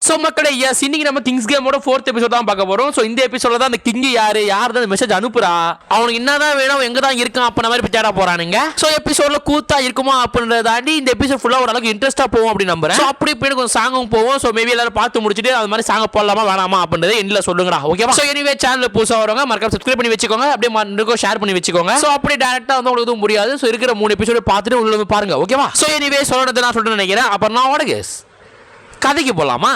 So மக்களே S இன்னைக்கு நம்ம கிங்ஸ் கேமோட 4th எபிசோட் தான் பார்க்க போறோம். சோ இந்த எபிசோட்ல தான் அந்த கிங் யார் தான் மெசேஜ் அனுப்புறா, அவனுக்கு என்னதான் வேணும், எங்க தான் இருக்கான் அப்ப மாதிரி தேட போறானுங்க. சோ எபிசோட்ல கூத்தா இருக்குமா அப்படின்றத தாண்டி இந்த எபிசோட் ஃபுல்லா ஓரளவுக்கு இன்ட்ரெஸ்டா போகும் அப்படி நம்புறேன். சோ அப்படி போய் கொஞ்சம் சாங்கும் போவோம். சோ மேபி எல்லாரும் பார்த்து முடிச்சிட்டு அது மாதிரி சாங் போடலாமா வேணாமா அப்படின்றத எண்ட்ல சொல்லுங்கடா. ஓகேவா? சோ எனிவே சேனல் புதுசா வரவங்க மறக்காம சப்ஸ்கிரைப் பண்ணி வச்சுக்கோங்க, அப்படியே மறந்துக்கோ ஷேர் பண்ணி வச்சுக்கோங்க. சோ அப்படி டைரக்டா வந்து உங்களுக்கு எதுவும் முடியாது. சோ இருக்கிற 3 எபிசோட் பார்த்துட்டு உள்ள வந்து பாருங்க. ஓகேவா? சோ எனிவே சொல்றது நான் சொல்றேன்னு நினைக்கிறேன். அப்புறம் நான் ஓட கேஸ் கதைக்கு போலாமா?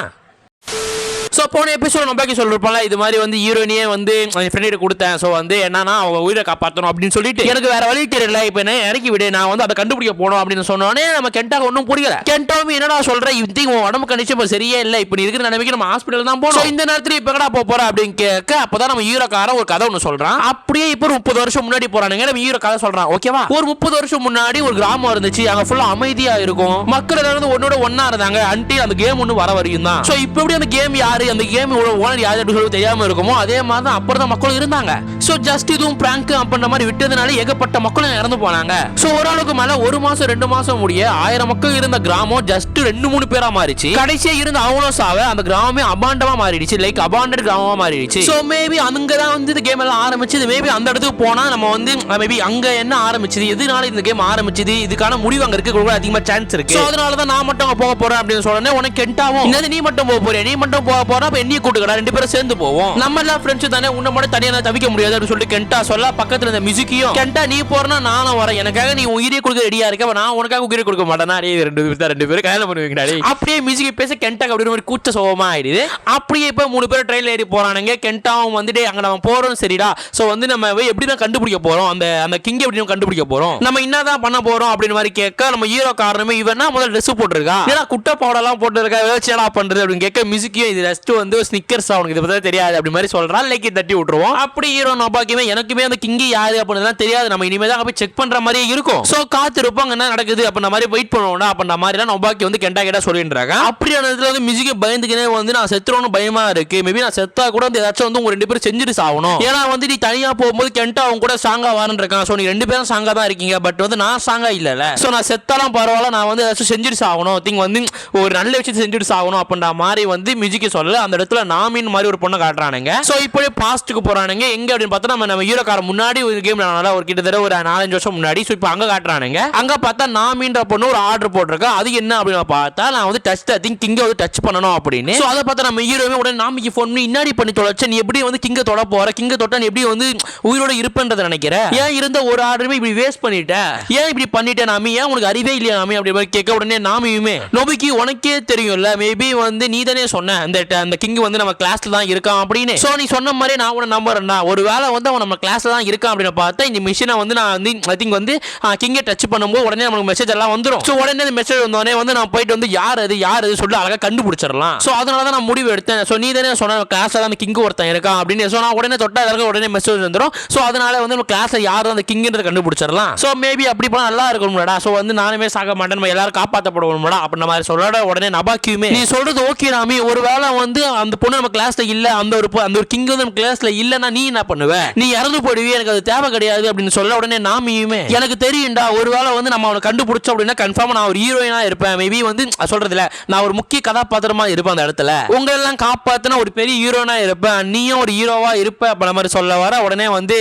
ஸோ போன எபிசோட் நம்பாக்கி சொல்லிருப்பால, இது மாதிரி வந்து ஹீரோயினியே வந்து என் ஃப்ரெண்ட் கொடுத்தேன். ஸோ வந்து என்னன்னா அவங்க உயிரை காப்பாற்றணும் அப்படின்னு சொல்லிட்டு எனக்கு வேற வழி தெரியல, இப்போ என்ன இறக்கி விடு, நான் வந்து அதை கண்டுபிடிக்க போனோம் அப்படின்னு சொன்னோடனே நம்ம கென்டாக ஒன்றும் புரியல. கென்டாவும் என்னடா சொல்கிறேன், இப்படி உன் உடம்பு கண்டிச்சு இப்போ சரியே இல்லை, இப்போ நீ இருக்கிற நிலைமைக்கு நம்ம ஹாஸ்பிட்டல் தான் போகணும், இந்த நேரத்தில் இப்போ கடா போகிற அப்படின்னு கேட்க அப்போதான் நம்ம ஹீரோக்காரன் ஒரு கதை ஒன்று சொல்கிறான். அப்படியே இப்போ 30 வருஷம் முன்னாடி போகிறானுங்க, நம்ம ஹீரோ கதை சொல்கிறான். ஓகேவா? ஒரு 30 வருஷம் முன்னாடி ஒரு கிராமம் இருந்துச்சு, அங்கே ஃபுல்லாக அமைதியாக இருக்கும், மக்கள் எல்லாரும் ஒன்னோட ஒன்னா இருந்தாங்க. அன்டி அந்த கேம் ஒன்று வர வரையும் தான். ஸோ இப்போ எப்படி அந்த கேம் யாரு, அந்த கேம் ஓனர் யாரு அப்படின்னு சொல்லி தெரியாம இருக்குமோ அதே மாதிரி தான் அப்புறம் தான் மக்களும் இருந்தாங்க. சோ ஜஸ்ட் இதுவும் பிராங்க் அப்படின்ற மாதிரி விட்டதுனால ஏகப்பட்ட மக்களும் இறந்து போனாங்க. சோ ஓரளவுக்கு மேல 1 மாசம் 2 மாசம் முடிய 1000 மக்கள் இருந்த கிராமம் ஜஸ்ட் 2-3 பேரா மாறிச்சு. கடைசியா இருந்த அவங்களும் சாவ அந்த கிராமமே அபாண்டமா மாறிடுச்சு, லைக் அபாண்டட் கிராமமா மாறிடுச்சு. சோ மேபி அங்கதான் வந்து இந்த கேம் எல்லாம் ஆரம்பிச்சது. மேபி அந்த இடத்துக்கு போனா நம்ம வந்து மேபி அங்க என்ன ஆரம்பிச்சது, எதனால இந்த கேம் ஆரம்பிச்சது, இதுக்கான முடிவு அங்க இருக்கு அதிகமா சான்ஸ் இருக்கு. சோ அதனாலதான் நான் மட்டும் போக போறேன் அப்படின்னு சொன்னேன். உனக்கு கென்டாவும் நீ மட்டும் போக போறேன், நீ மட்டும் போக போற, அப்ப என்னைய கூட்டுக்கடா, 2 பேரும் சேர்ந்து போவோம், நம்ம எல்லாம் ஃப்ரெண்ட்ஸ் தானே, உன்னை மட்டும் தனியா தவிக்க முடியாது அப்படின்னு சொல்லிட்டு கென்டா சொல்ல பக்கத்துல இந்த மியூசிக்கையும் கென்டா நீ போறனா நானும் வரேன், எனக்காக நீ உயிரை கொடுக்க ரெடியா இருக்க, நான் உனக்காக உயிரை கொடுக்க மாட்டேனா, 2 பேரும் கல்யாணம் பண்ணுவீங்கடா அப்படியே மியூசிக் பேச கென்டாக்கு அப்படி ஒரு கூச்ச சோகமா ஆயிடுது. அப்படியே இப்ப 3 பேர் ட்ரெயின்ல ஏறி போறானுங்க. கென்டாவும் வந்துட்டு அங்க நம்ம போறோம் சரிடா, சோ வந்து நம்ம எப்படிதான் கண்டுபிடிக்க போறோம், அந்த கிங் எப்படி கண்டுபிடிக்க போறோம், நம்ம என்னதான் பண்ண போறோம் அப்படின்னு மாதிரி கேட்க நம்ம ஹீரோ காரணமே இவனா முதல்ல ட்ரெஸ் போட்டுருக்கா, ஏன்னா குட்டை பவுடர்லாம் போட்டுருக்கா, வேச்சடா பண்றது அப்படின்னு கேட்க மியூசிக்கையும் இது ஜஸ்ட் வந்து ஸ்னிக்கர்ஸ் அவனுக்கு இதை பத்தி தெரியாது அப்படி மாதிரி சொல்றான். லைக் தட்டி விட்டுருவோம். அப்படி ஹீரோ நோபாக்கியுமே எனக்குமே அந்த கிங் யாரு அப்படின்னு தெரியாது, நம்ம இனிமே தான் போய் செக் பண்ற மாதிரியே இருக்கும். சோ காத்து இருப்பாங்க என்ன நடக்குது அப்படின்ற மாதிரி வெயிட் பண்ணுவோம்டா அப்படின்ற மாதிரி நோபாக்கி வந்து கெண்டா கேட்டா சொல்லின்றாங்க. அப்படியான இதுல வந்து மியூசிக் பயந்துக்கினே வந்து நான் செத்துறோன்னு பயமா இருக்கு, மேபி நான் செத்தா கூட வந்து ஏதாச்சும் வந்து உங்க 2 பேரும் செஞ்சுட்டு சாகணும், ஏன்னா வந்து நீ தனியா போகும்போது கெண்டா அவங்க கூட ஸ்ட்ராங்கா வாரன்னு இருக்கான். சோ நீ 2 பேரும் ஸ்ட்ராங்கா தான் இருக்கீங்க, பட் வந்து நான் ஸ்ட்ராங்கா இல்லல, சோ நான் செத்தாலும் பரவாயில்ல, நான் வந்து ஏதாச்சும் செஞ்சுட்டு சாகணும், திங் வந்து ஒரு நல்ல விஷயத்தை செஞ்சுட்டு சாகணும் அப்படின்ற மாதிரி வந்து மியூசிக் சொல்ல அந்த இடத்துல நாமின் மாதிரி ஒரு பொண்ணை காட்டுறானுங்க. சோ இப்போ பாஸ்ட்டுக்கு போறானுங்க. எங்க அப்படின்னு பார்த்தா நம்ம ஹீரோக்கார முன்னாடி ஒரு கேம் ஒரு கிட்டத்தட்ட ஒரு 4-5 வருஷம் முன்னாடி. சோ இப்போ அங்க காட்டுறானுங்க. அங்க பார்த்தா நாமின்ற பொண்ணு ஒரு ஆர்டர் போட்டிருக்கா. அது என்ன அப்படின்னு பார்த்தா நான் வந்து டச் கிங்க வந்து டச் பண்ணணும் அப்படின்னு. சோ அதை பார்த்தா நம்ம ஹீரோவே உடனே நாமிக்கு ஃபோன் பண்ணி இன்னாடி பண்ணி தொலைச்ச, நீ எப்படி வந்து கிங்க தொட போற, கிங்க தொட்டா நீ எப்படி வந்து உயிரோட இருப்பேன்றதை நினைக்கிற, ஏன் இருந்த ஒரு ஆர்டருமே இப்படி வேஸ்ட் பண்ணிட்ட, ஏன் இப்படி பண்ணிட்ட நாமி, ஏன் உனக்கு அறிவே இல்லையா நாமி அப்படி மாதிரி கேட்க உடனே நாமியுமே நோபிக்கு உனக்கே தெரியும்ல, மேபி வந்து நீ தானே சொன்ன அந்த கிங் வந்து நம்ம கிளாஸ்ல தான் இருக்கான் அப்படின்னு. சோ நீ சொன்ன மாதிரி நான் உன நம்புறேன்டா, ஒரு வேளை வந்து அவன் நம்ம கிளாஸ்ல தான் இருக்கான் அப்படின்னு பார்த்தா இந்த மிஷினை வந்து நான் வந்து ஐ திங்க் வந்து கிங்கை டச் பண்ணும்போது உடனே நமக்கு மெசேஜ் எல்லாம் வந்துடும். சோ உடனே அந்த மெசேஜ் வந்தோடனே வந்து நான் போயிட்டு வந்து யார் அது சொல்லி அழகா கண்டுபிடிச்சிடலாம். சோ அதனால தான் நான் முடிவு எடுத்தேன். சோ நீ தானே சொன்ன கிளாஸ்ல அந்த கிங் ஒருத்தன் இருக்கான் அப்படின்னு. சோ நான் உடனே தொட்டா உடனே மெசேஜ் வந்துடும். சோ அதனால வந்து நம்ம கிளாஸ்ல யார் அந்த கிங்ன்றத கண்டுபிடிச்சிடலாம். சோ மேபி அப்படி போனா நல்லா இருக்கும்டா. சோ வந்து நானுமே சாக மாட்டேன், நம்ம எல்லாரும் காப்பாற்றப்படுவோம்டா அப்படின்ற மாதிரி சொல்ற உடனே நபாக்கியுமே நீ சொல்றது ஓகே நாமி, ஒரு வேளை வந்து அந்த பொண்ணு நம்ம கிளாஸ்ல இல்ல, அந்த ஒரு கிங் வந்து நம்ம கிளாஸ்ல இல்லன்னா நீ என்ன பண்ணுவ, நீ இறந்து போடுவே, எனக்கு அது தேவை கிடையாது அப்படின்னு சொல்ல உடனே நாமியுமே எனக்கு தெரியும்டா, ஒருவேளை வந்து நம்ம அவனை கண்டுபிடிச்சோம் அப்படின்னா கன்ஃபார்மா நான் ஒரு ஹீரோயினா இருப்பேன், மேபி வந்து சொல்றது இல்ல நான் ஒரு முக்கிய கதாபாத்திரமா இருப்பேன் அந்த இடத்துல, உங்க எல்லாம் காப்பாத்தினா ஒரு பெரிய ஹீரோனா இருப்பேன், நீயும் ஒரு ஹீரோவா இருப்ப அப்படின்ற மாதிரி சொல்ல வர உடனே வந்து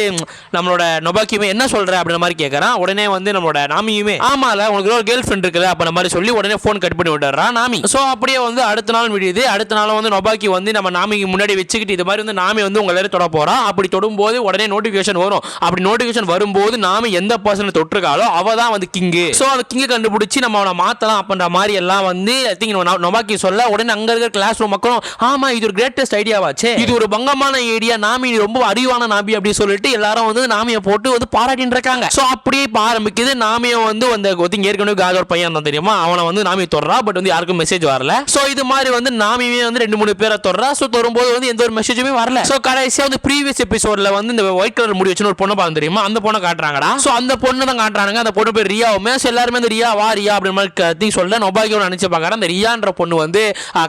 நம்மளோட நொபாக்கியுமே என்ன சொல்ற அப்படின்ற மாதிரி கேட்கறான். உடனே வந்து நம்மளோட நாமியுமே ஆமால உனக்கு ஒரு கேர்ள் ஃப்ரெண்ட் இருக்குல்ல அப்படின்ற மாதிரி சொல்லி உடனே போன் கட் பண்ணி விட்டுறான் நாமி. சோ அப்படியே வந்து அடுத்த நாள் விடுது. அடுத்த நாள் வந்து நொபாக்கி வந்து நம்ம நாமிக்கு முன்னாடி வச்சுக்கிட்டு இது மாதிரி வந்து நாமி வந்து உங்க எல்லாரும் தொட போறா, அப்படி தொடும்போது உடனே நோட்டிபிகேஷன் வரும். அப்படி நோட்டிபிகேஷன் வரும்போது நாமி எந்த பர்சன் தொட்டிருக்காலோ அவ தான் வந்து கிங். சோ அந்த கிங்க கண்டுபிடிச்சு நம்ம அவனை மாத்தலாம் அப்படின்ற மாதிரி எல்லாம் வந்து ஐ திங்க் நொபாக்கி சொல்ல உடனே அங்க இருக்கிற கிளாஸ் ரூம் மக்களும் ஆமா இது ஒரு கிரேட்டஸ்ட் ஐடியாவாச்சே, இது ஒரு பங்கமான ஐடியா, நாமி ரொம்ப அறிவான நாமி அப்படி சொல்லிட்டு எல்லாரும் வந்து நாமியை போட்டு வந்து பாராட்டின்னு இருக்காங்க. சோ அப்படியே ஆரம்பிக்குது. நாமியை வந்து அந்த ஏற்கனவே காஜ் ஒரு பையன் தான் தெரியுமா, அவனை வந்து நாமி தொடரா, பட் வந்து யாருக்கும் மெசேஜ் வரல. சோ இது மாதிரி வந்து நாமியே வந்து 2-3 பேரை தொடரா. சோ தொடும்போது வந்து எந்த ஒரு மெசேஜுமே வரல. சோ கடைசியா வந்து ப்ரீவியஸ் எபிசோட்ல அதுல வந்து இந்த ஒயிட் கலர் முடி வச்சு ஒரு பொண்ணை பார்த்து தெரியுமா, அந்த பொண்ணை காட்டுறாங்கடா. சோ அந்த பொண்ணு தான் காட்டுறாங்க. அந்த பொண்ணு பேர் ரியாவுமே. எல்லாருமே அந்த ரியா வா ரியா அப்படி மாதிரி சொல்ல நொபாக்கி நினைச்சு பாக்குற. அந்த ரியான்ற பொண்ணு வந்து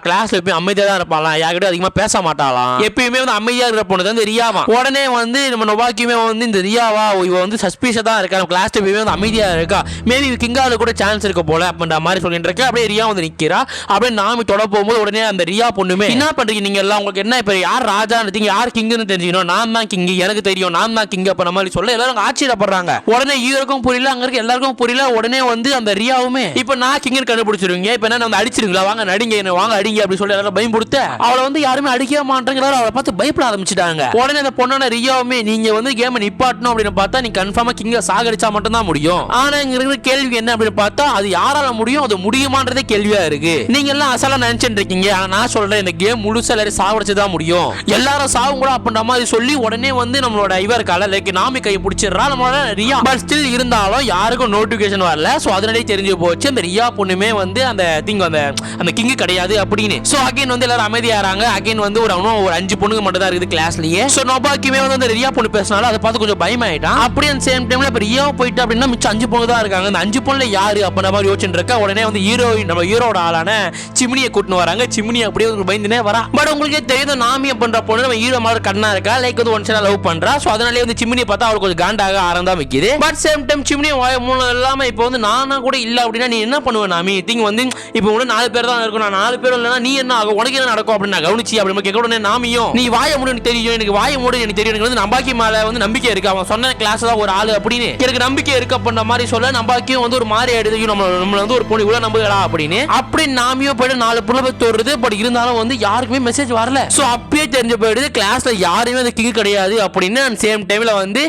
கிளாஸ்ல எப்பயும் அமைதியா தான் இருப்பாளாம், யார்கிட்ட அதிகமா பேச மாட்டாளாம், எப்பயுமே வந்து அமைதியா இருக்கிற பொண்ணு தான் இந்த ரியாவா. உடனே வந்து நம்ம நொபாக்கியுமே வந்து இந்த ரியாவா இவ வந்து சஸ்பீஷியஸா தான் இருக்கா, கிளாஸ்ல எப்பயுமே வந்து அமைதியா இருக்கா, மேபி கிங்கால கூட சான்ஸ் இருக்க போல அப்படின்ற மாதிரி சொல்லிட்டு இருக்க. அப்படியே ரியா வந்து நிக்கிறா. அப்படியே நாமி தொட போகும்போது உடனே அந்த ரியா பொண்ணுமே என்ன பண்றீங்க நீங்க எல்லாம், உங்களுக்கு என்ன இப்ப யார் ராஜான்னு யார் கிங்னு தெரிஞ்சுக்கணும், நான் தான் கிங், எனக்கு தெரியும் நான் தான் கிங் அப்ப மாதிரி சொல்ல எல்லாரும் ஆச்சரியப்படுறாங்க. உடனே ஹீரோக்கும் புரியல, அங்க இருக்க எல்லாருக்கும் புரியல. உடனே வந்து அந்த ரியாவுமே இப்ப நான் கிங் கண்டுபிடிச்சிருவீங்க, இப்ப என்ன வந்து அடிச்சிருங்களா, வாங்க நடிங்க, என்ன வாங்க அடிங்க அப்படி சொல்லி எல்லாரும் பயன்படுத்த அவளை வந்து யாருமே அடிக்க மாட்டேங்கிறாரு. அவளை பார்த்து பயப்பட ஆரம்பிச்சிட்டாங்க. உடனே அந்த பொண்ணான ரியாவுமே நீங்க வந்து கேம் நிப்பாட்டணும் அப்படின்னு பார்த்தா நீ கன்ஃபார்மா கிங்க சாகடிச்சா மட்டும் தான் முடியும். ஆனா இங்க இருக்கிற கேள்வி என்ன அப்படின்னு பார்த்தா அது யாரால முடியும், அது முடியுமான்றதே கேள்வியா இருக்கு. நீங்க எல்லாம் அசலா நினைச்சிட்டு இருக்கீங்க, ஆனா நான் சொல்றேன் இந்த கேம் முழுசா எல்லாரும் சாவடிச்சுதான் முடியும், எல்லாரும் சாவும் கூட அப்படின்ற மாதிரி சொல்லி உடனே வந்து நம்மளோட இவர் கால லைக் நாமி கை பிடிச்சிடறா நம்மளோட ரியா. பட் ஸ்டில் இருந்தாலும் யாருக்கும் நோட்டிபிகேஷன் வரல. சோ அதனாலே தெரிஞ்சு போச்சு அந்த ரியா பொண்ணுமே வந்து அந்த திங் அந்த கிங் கிடையாது அப்படின்னு. சோ அகைன் வந்து எல்லாரும் அமைதியாறாங்க. அகைன் வந்து ஒரு 5 பொண்ணுங்க மட்டும் தான் இருக்குது கிளாஸ்லயே. சோ நொபாக்கியுமே வந்து அந்த ரியா பொண்ணு பேசினாலும் அதை பார்த்து கொஞ்சம் பயமாயிட்டான். அப்படியே அந்த சேம் டைம்ல இப்ப ரியா போயிட்டு அப்படின்னா மிச்சம் 5 பொண்ணு தான் இருக்காங்க. அந்த 5 பொண்ணுல யாரு அப்படின்ற மாதிரி யோசிச்சுட்டு இருக்க. உடனே வந்து ஹீரோயின் நம்ம ஹீரோட ஆளான சிம்னியை கூட்டின்னு வராங்க. சிம்னி அப்படியே ஒரு பயந்துனே வரா. பட் உங்களுக்கே தெரியும் நாமி அப்படின்ற பொண்ணு நம்ம ஹீரோ மாதிரி கண்ணா இருக்கா, லைக் வந்து ஒன்ஸ் லவ் பண்றா. சோ அதனாலே வந்து சிம்னியை பார்த்தா அவளுக்கு கொஞ்சம் காண்டாக ஆரம்பம் தான் வைக்குது. பட் சேம் டைம் சிம்னி மூணு இல்லாம இப்போ வந்து நானா கூட இல்ல அப்படின்னா நீ என்ன பண்ணுவ நாமி, திங் வந்து இப்போ கூட 4 பேர் தான் இருக்கும், நான் 4 பேர் இல்லைன்னா நீ என்ன ஆகும், உனக்கு என்ன நடக்கும் அப்படின்னு நான் கவனிச்சு அப்படி கேட்க உடனே நாமியும் நீ வாய மூடு எனக்கு தெரியும், எனக்கு வாய மூடு எனக்கு தெரியும், எனக்கு வந்து நம்பாக்கி மேல வந்து நம்பிக்கை இருக்கு, அவன் சொன்ன கிளாஸ் தான் ஒரு ஆளு அப்படின்னு எனக்கு நம்பிக்கை இருக்கு அப்படின்ற மாதிரி சொல்ல நம்பாக்கியும் வந்து ஒரு மாதிரி ஆயிடுது, நம்ம வந்து ஒரு பொண்ணு இவ்வளவு நம்புகளா அப்படின்னு. அப்படி நாமியும் போயிட்டு 4 புள்ள தோறுது. பட் இருந்தாலும் வந்து யாருக்குமே மெசேஜ் வரல. சோ அப்பயே தெரிஞ்சு போயிடுது கிளாஸ்ல யாருமே அந்த கிங் கிடையாது அப்படின்னு. சேம் டைம்ல வந்து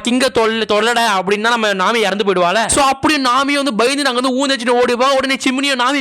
கிங்க தொல்லடா அப்படின்னா நம்ம நாமி இறந்து போயிடுவாள். சோ அப்படி நாமி வந்து பயந்து நாங்க வந்து ஊந்தச்சிட்டு ஓடிவா. உடனே சிம்னியும் நாமி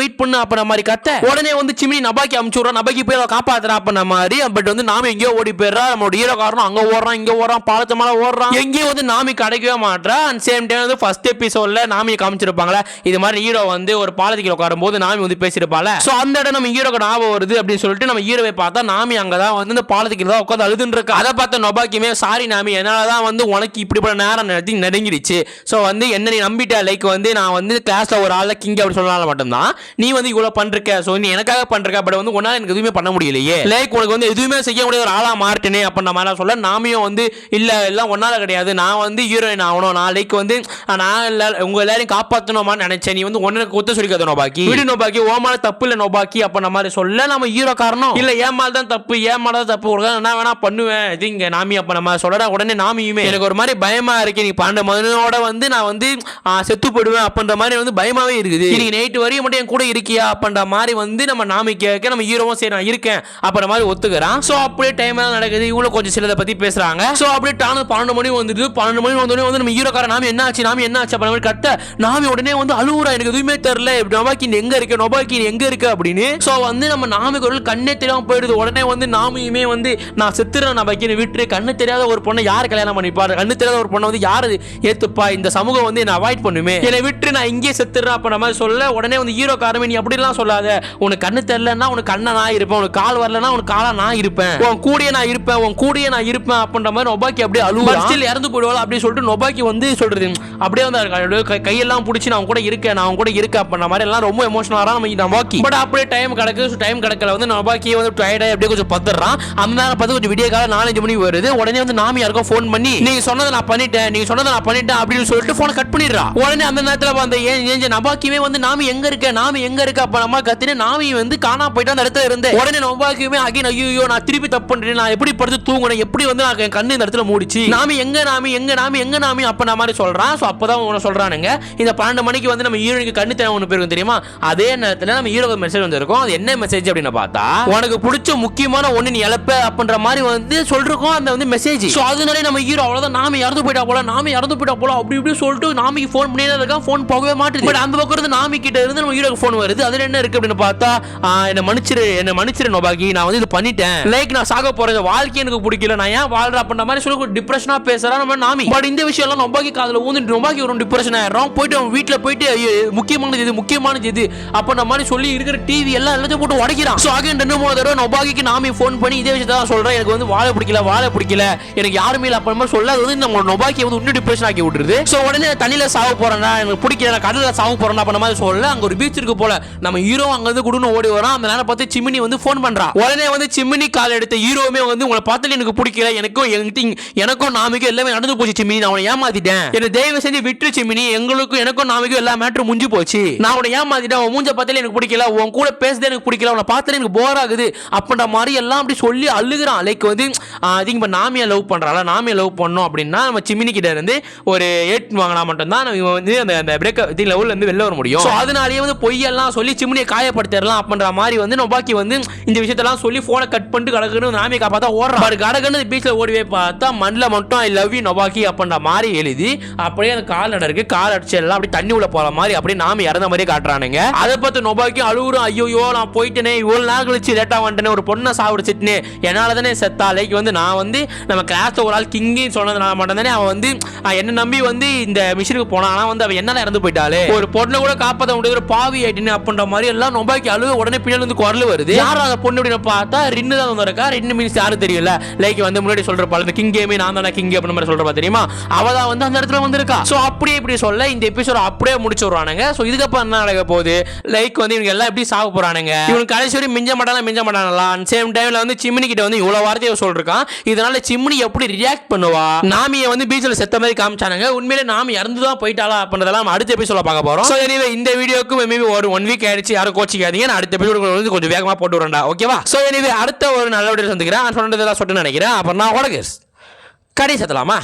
வெயிட் பண்ணு அப்ப மாதிரி கத்த. உடனே வந்து சிம்னி நபாக்கி அமுச்சுடுறா, நபாக்கி போய் காப்பாத்துறா அப்ப மாதிரி. பட் வந்து நாமி எங்கேயோ ஓடி போயிடுறா. நம்மளோட ஹீரோ காரணம் அங்க ஓடுறான் இங்க ஓடுறான் பாலத்து மேல ஓடுறான், எங்கேயும் வந்து நாமி கிடைக்கவே மாட்டா. அண்ட் சேம் டைம் வந்து ஃபர்ஸ்ட் எபிசோட்ல நாமியை காமிச்சிருப்பாங்களா இது மாதிரி ஹீரோ வந்து ஒரு பாலத்துக்கு உட்காரும் போது நாமி வந்து பேசிருப்பால. சோ அந்த இடம் நம்ம ஹீரோக்கு ஞாபகம் வருது அப்படின்னு சொல்லிட்டு நம்ம ஹீரோவை பார்த்தா நாமி அங்கதான் வந்து இந்த பாலத்துக்கு தான் உட்காந்து அழுதுன்னு இருக்கா. அதை பார்த்த நொபாக்கியுமே சாரி நாமி என்னாலதான் வந்து உனக்கு இப்படிப்பட்ட நேரம் நெருங்கிடுச்சு. சோ வந்து என்ன நீ நம்பிட்ட, லைக் வந்து நான் வந்து கிளாஸ்ல ஒரு ஆள கிங் அப்படி சொன்னால மட்டும்தான் நீ வந்து இவ்வளவு பண்றக்க. சோ நீ எனக்காக பண்றக்க, பட் வந்து உன்னால எனக்கு எதுவுமே பண்ண முடியலையே, லைக் உனக்கு வந்து எதுவுமே செய்ய முடியாத ஒரு ஆளா மாறிட்டேனே அப்படின்ற மாதிரி சொல்ல நாமியும் வந்து இல்ல எல்லாம் ஒன்னால கிடையாது, நான் வந்து ஹீரோயின் ஆகணும், நான் லைக் வந்து நான் உங்க எல்லாரையும் காப்பாற்றணுமான்னு நினைச்சேன், நீ வந்து உனக்கு ஒத்த சொல்லிக்காத நோபாக்கி வீடு நோபாக்கி ஓமால தப்பு இல்ல நோபாக்கி அப்படின்ற மாதிரி சொல்ல நம்ம ஹீரோ காரணம் இல்ல ஏமால் தான் தப்பு, ஏமால தப்பு நான் வேணா பண்ணுவேன் இது இங்க நாமி அப்ப நம்ம சொல்ற. உடனே நாமியுமே எனக்கு ஒரு மாதிரி பயமா இருக்கு, நீ 12 மணியோட வந்து நான் வந்து செத்து போடுவேன் அப்படின்ற மாதிரி வந்து பயமாவே இருக்குது, இன்னைக்கு நைட் வரையும் மட்டும் என் கூட இருக்கியா அப்படின்ற மாதிரி வந்து நம்ம நாமி கேட்க நம்ம ஹீரோவும் சரி நான் இருக்கேன் அப்படின்ற மாதிரி ஒத்துக்கிறான். சோ அப்படியே டைம் நடக்குது, இவ்வளவு கொஞ்சம் சிலதை பத்தி பேசுறாங்க. சோ அப்படியே டானு 12 மணி வந்துட்டு 12 மணி வந்தோடனே வந்து நம்ம ஹீரோக்கார நாமி என்ன ஆச்சு அப்படின்ற மாதிரி கத்த. நாமி உடனே வந்து அழுவுறா, எனக்கு எதுவுமே தெரியல நொபாக்கி எங்க இருக்கு, நொபாக்கி எங்க இருக்கு அப்படின்னு. சோ வந்து நம்ம நாமி குரல் கண்ணே தெரியாம போயிடுது. உடனே வந்து நாமியுமே வந்து நான் செத்துறேன் நொபாக்கி விட்டு, கண்ணு தெரியாத ஒரு பொண்ணை யாரு கல்யாணம் பண்ணிப்பாரு, கண்ணு தெரியாத ஒரு பொண்ணை வந்து யாரு ஏத்துப்பா, இந்த சமூகம் வந்து என்ன அவாய்ட் பண்ணுமே, என்னை விட்டு நான் இங்கே செத்துறேன் அப்ப நம்ம சொல்ல. உடனே வந்து ஹீரோ காரமே நீ அப்படிலாம் சொல்லாத, உனக்கு கண்ணு தெரியலன்னா உனக்கு கண்ணை நான் இருப்பேன், உனக்கு கால் வரலன்னா உனக்கு காலா நான் இருப்பேன், உன் கூடிய நான் இருப்பேன், உன் கூடிய நான் இருப்பேன் அப்படின்ற மாதிரி நொபாக்கி அப்படியே அழுவா. ஸ்டில் இறந்து போயிடுவாள் அப்படின்னு சொல்லிட்டு நொபாக்கி வந்து சொல்றது அப்படியே வந்து கையெல்லாம் பிடிச்சி நான் கூட இருக்கேன் நான் கூட இருக்கேன் அப்படின்ற மாதிரி எல்லாம் ரொம்ப எமோஷனலா நம்ம நொபாக்கி. பட் அப்படியே டைம் கிடக்கு, டைம் கிடக்கல வந்து நொபாக்கி வந்து டயர்டா அப்படியே கொஞ்சம் பத்துறான். அந்த நேரம் பார்த்து கொஞ்சம் விடிய காலம் 4-5 மணி வருது. உடனே வந்து நாமி யாருக்கும் ஃபோன் பண்ணி நீங்க சொன்னதை நான் பண்ணிட்டேன் அப்படின்னு சொல்லிட்டு போனை கட் பண்ணிடுறா. உடனே அந்த நேரத்துல வந்து நபாக்கியுமே வந்து நாமி எங்க இருக்க அப்ப நம்ம கத்தினே நாமி வந்து காணா போயிட்டு அந்த இடத்துல இருந்து. உடனே நபாக்கியுமே அகைன் ஐயோ நான் திருப்பி தப்பு பண்றேன், நான் எப்படி படுத்து தூங்குறேன், எப்படி வந்து நான் கண்ணு இந்த இடத்துல மூடிச்சு, நாமி எங்க அப்ப நான் மாதிரி சொல்றான். சோ அப்பதான் உன சொல்றானுங்க இந்த 12 மணிக்கு வந்து நம்ம ஹீரோனுக்கு கண்ணு தேவை ஒன்று பேருக்கு தெரியுமா. அதே நேரத்துல நம்ம ஹீரோக்கு மெசேஜ் வந்திருக்கும். அது என்ன மெசேஜ் அப்படின்னு பார்த்தா உனக்கு பிடிச்ச முக்கியமான ஒண்ணு நீ இழப்ப அப்படின்ற மாதிரி வந்து சொல்றோம் அந்த வந்து மெசேஜ். சோ அதனால நம்ம ஹீரோ அவ்வளவுதான் நாமி இறந்து போயிட்டா போல அப்படி இப்படி சொல்லிட்டு நாமிக்கு ஃபோன் பண்ணியே இருக்கான். ஃபோன் போகவே மாட்டேங்குது. பட் அந்த பக்கம் இருந்து நாமி கிட்ட இருந்து நம்ம ஹீரோக்கு ஃபோன் வருது. அதுல என்ன இருக்கு அப்படின்னு பார்த்தா என்ன மன்னிச்சிரு நொபாக்கி, நான் வந்து இது பண்ணிட்டேன், லைக் நான் சாக போறது வாழ்க்கை எனக்கு பிடிக்கல, நான் ஏன் வாழ்றேன் அப்படின்ற மாதிரி சொல்லி டிப்ரெஷனா பேசுறா நம்ம நாமி. பட் இந்த விஷயம் எல்லாம் நொபாக்கி காதுல ஊந்துட்டு நொபாக்கி ஒரு டிப்ரெஷன் ஆயிடும். போயிட்டு அவன் வீட்டுல போயிட்டு முக்கியமானது எது அப்படின்ற மாதிரி சொல்லி இருக்கிற டிவி எல்லாத்தையும் போட்டு உடைக்கிறான். சோ அகைன் 2-3 தடவை நொபாக்கிக்கு நாமி ஃபோன் பண்ணி இதே விஷயத்தை தான் சொல்றேன், எனக்கு வந்து வாழ பிடிக்க பிடிக்கல வாழை பிடிக்கல எனக்கு யாருமே இல்லை அப்புறமா சொல்ல அது வந்து நம்ம நொபாக்கி வந்து இன்னும் டிப்ரெஷன் ஆக்கி விட்டுருது. ஸோ உடனே தண்ணியில சாவு போறேன்னா எனக்கு பிடிக்கல கடலில் சாவு போறேன்னா பண்ண மாதிரி சொல்ல அங்க ஒரு பீச் இருக்கு போல நம்ம ஹீரோ அங்க வந்து குடுன்னு ஓடி வரோம். அந்த நேரம் பார்த்து சிமினி வந்து ஃபோன் பண்றா. உடனே வந்து சிமினி கால் எடுத்த ஹீரோவுமே வந்து உங்களை பார்த்து எனக்கு பிடிக்கல எனக்கும் நாமிக்கும் எல்லாமே நடந்து போச்சு சிமினி நான் உன்னை ஏமாத்திட்டேன் என்ன தயவு செஞ்சு விட்டு சிமினி எனக்கும் நாமிக்கும் எல்லா மேட்டரும் முடிஞ்சு போச்சு நான் உன்னை ஏமாத்திட்டேன் உன் மூஞ்ச பார்த்தாலே எனக்கு பிடிக்கல உன் கூட பேசுதே எனக்கு பிடிக்கல உன்னை பார்த்தாலே எனக்கு போர் ஆகுது அப்படின்ற மாதிரி எல்லாம் அப்படி சொல்லி அழுகுறான். லைக் வந்து இப்போ நாமியை லவ் பண்றாளா நாமியை லவ் பண்ணோம் அப்படின்னா நம்ம சிமினி கிட்ட இருந்து ஒரு 8 வாங்கினா மட்டும்தான் நம்ம வந்து அந்த பிரேக் லெவல்ல இருந்து வெளில வர முடியும். அதனாலேயே வந்து பொய்யெல்லாம் சொல்லி சிமினியை காயப்படுத்திடலாம் அப்படின்ற மாதிரி வந்து நொபாக்கி வந்து இந்த விஷயத்தெல்லாம் சொல்லி போனை கட் பண்ணிட்டு கடக்குன்னு நாமியை காப்பாத்தா ஓடுறான். கடக்குன்னு பீச்ல ஓடிவே பார்த்தா மண்ணில் மட்டும் ஐ லவ் யூ நொபாக்கி அப்படின்ற மாதிரி எழுதி அப்படியே அந்த கால் நடக்கு கால் அடிச்சு எல்லாம் அப்படி தண்ணி உள்ள போற மாதிரி அப்படியே நாம இறந்த மாதிரியே காட்டுறானுங்க. அதை பார்த்து நொபாக்கி அழுகுறோம் ஐயோ நான் போயிட்டேனே இவ்வளவு நாள் கழிச்சு லேட்டா வந்துட்டேனே ஒரு பொண்ணை சாப்பிடுச்சிட்டுனே என்னால தானே செத்தா லைக் வந்து நான் வந்து நம்ம கிளாஸ்ல ஒரு ஆள் கிங்கின்னு சொன்னதுனால மட்டும் தானே அவன் வந்து என்ன நம்பி வந்து இந்த மிஷினுக்கு போனான். ஆனா வந்து அவன் என்னால இறந்து போயிட்டாலே ஒரு பொண்ணை கூட காப்பாற்ற முடியாது பாவி ஆயிட்டுன்னு அப்படின்ற மாதிரி எல்லாம் நொபாக்கி அழுகு உடனே பின்னாடி வந்து குரல் வருது. யாரும் அந்த பொண்ணு அப்படின்னு பார்த்தா ரின்னு தான் வந்திருக்கா. ரின்னு மீன்ஸ் யாரும் தெரியல லைக் வந்து முன்னாடி சொல்ற பால் கிங் கேமே நான் தானே கிங் அப்படின்னு மாதிரி சொல்றப்பா தெரியுமா அவதான் வந்து அந்த இடத்துல வந்திருக்கா. ஸோ அப்படியே இப்படி சொல்ல இந்த எபிசோட் அப்படியே முடிச்சு விடுறானுங்க. ஸோ இதுக்கப்புறம் என்ன நடக்க போகுது லைக் வந்து இவங்க எல்லாம் எப்படி சாக போறானுங்க இவனுக்கு கடைசி வரையும் மிஞ்ச மாட்டாங்களா சேம் டைம்ல வந்து சிம்னி கிட்ட வந்து இவ்வளவு வார்த்தையை சொல்றான். இதனால சிம்னி எப்படி ரியாக்ட் பண்ணுவா நாமியை வந்து பீச்ல செத்த மாதிரி காமிச்சானுங்க. உண்மையிலே நாம இறந்துதான் போயிட்டாளா அப்படின்றதெல்லாம் அடுத்த எபிசோட பார்க்க போறோம். ஸோ எனவே இந்த வீடியோக்கு மேபி ஒரு 1 வீக் ஆயிடுச்சு யாரும் கோச்சிக்காதீங்க நான் அடுத்த எபிசோடு வந்து கொஞ்சம் வேகமா போட்டு வரேன்டா ஓகேவா. ஸோ எனவே அடுத்த ஒரு நல்ல வீடியோ சந்திக்கிறேன் சொன்னதெல்லாம் சொல்லிட்டு நினைக்கிறேன். அப்புறம் நான் கடைசி சத்தலாமா